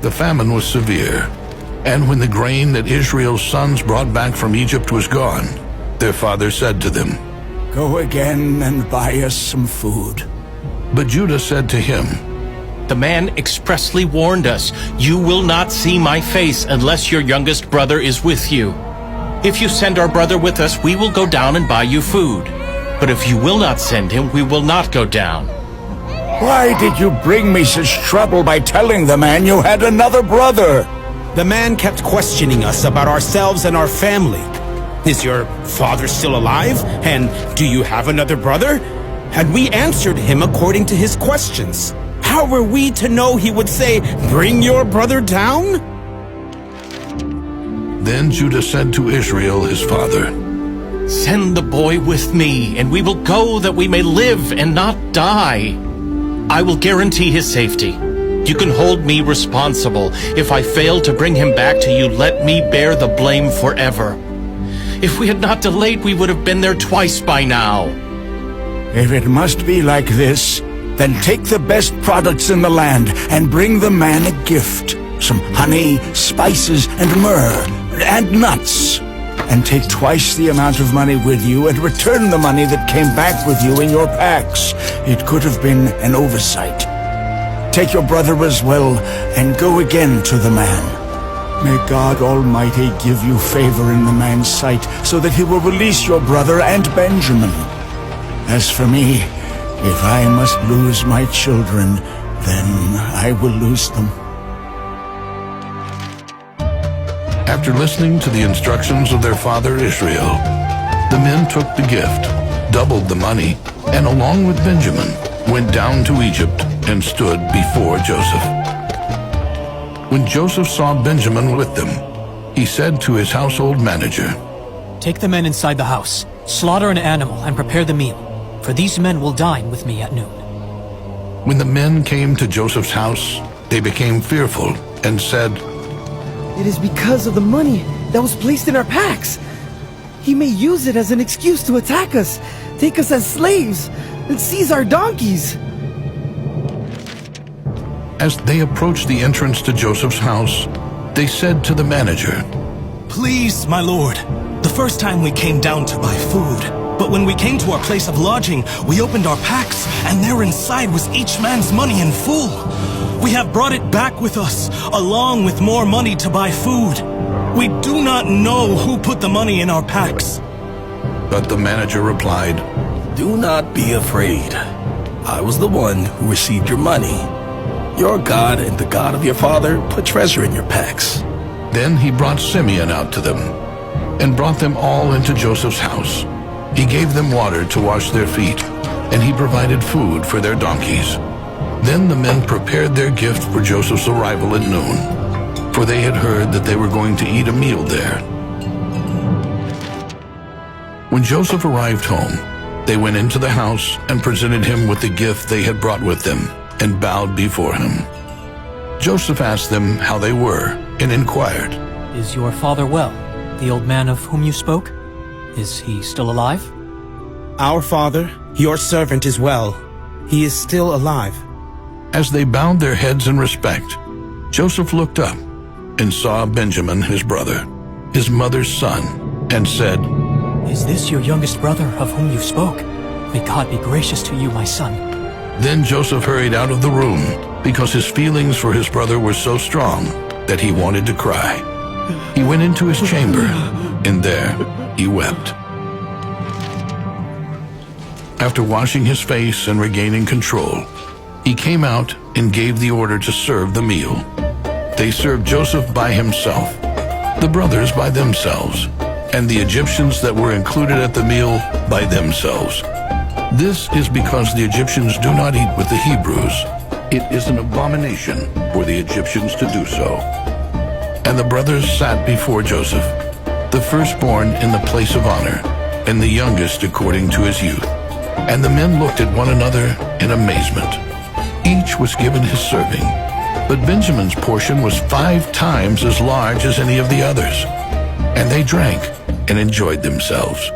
The famine was severe, and when the grain that Israel's sons brought back from Egypt was gone, their father said to them, "Go again and buy us some food." But Judah said to him, The man expressly warned us, "You will not see my face unless your youngest brother is with you. If you send our brother with us, we will go down and buy you food. But if you will not send him, we will not go down." Why did you bring me such trouble by telling the man you had another brother? The man kept questioning us about ourselves and our family. Is your father still alive? And do you have another brother? And we answered him according to his questions. How were we to know he would say, "Bring your brother down"? Then Judah said to Israel his father, "Send the boy with me, and we will go that we may live and not die. I will guarantee his safety. You can hold me responsible. If I fail to bring him back to you, let me bear the blame forever. If we had not delayed, we would have been there twice by now." If it must be like this, then take the best products in the land and bring the man a gift. Some honey, spices, and myrrh, and nuts. And take twice the amount of money with you and return the money that came back with you in your packs. It could have been an oversight. Take your brother as well and go again to the man. May God Almighty give you favor in the man's sight so that he will release your brother and Benjamin. As for me, if I must lose my children, then I will lose them. After listening to the instructions of their father Israel, the men took the gift, doubled the money, and along with Benjamin, went down to Egypt and stood before Joseph. When Joseph saw Benjamin with them, he said to his household manager, "Take the men inside the house, slaughter an animal, and prepare the meal, for these men will dine with me at noon." When the men came to Joseph's house, they became fearful and said, It is because of the money that was placed in our packs. He may use it as an excuse to attack us, take us as slaves, and seize our donkeys." As they approached the entrance to Joseph's house, they said to the manager, "Please, my lord, the first time we came down to buy food, but when we came to our place of lodging, we opened our packs, and there inside was each man's money in full. We have brought it back with us, along with more money to buy food. We do not know who put the money in our packs." But the manager replied, "Do not be afraid. I was the one who received your money. Your God and the God of your father put treasure in your packs." Then he brought Simeon out to them, and brought them all into Joseph's house. He gave them water to wash their feet, and he provided food for their donkeys. Then the men prepared their gift for Joseph's arrival at noon, for they had heard that they were going to eat a meal there. When Joseph arrived home, they went into the house and presented him with the gift they had brought with them, and bowed before him. Joseph asked them how they were, and inquired, "Is your father well, the old man of whom you spoke? Is he still alive?" Our father, your servant, is well. He is still alive. As they bowed their heads in respect, Joseph looked up and saw Benjamin, his brother, his mother's son, and said, "Is this your youngest brother of whom you spoke? May God be gracious to you, my son." Then Joseph hurried out of the room because his feelings for his brother were so strong that he wanted to cry. He went into his chamber, and there he wept. After washing his face and regaining control, he came out and gave the order to serve the meal. They served Joseph by himself, the brothers by themselves, and the Egyptians that were included at the meal by themselves. This is because the Egyptians do not eat with the Hebrews. It is an abomination for the Egyptians to do so. And the brothers sat before Joseph, the firstborn in the place of honor, and the youngest according to his youth. And the men looked at one another in amazement. Each was given his serving, but Benjamin's portion was 5 times as large as any of the others. And they drank and enjoyed themselves.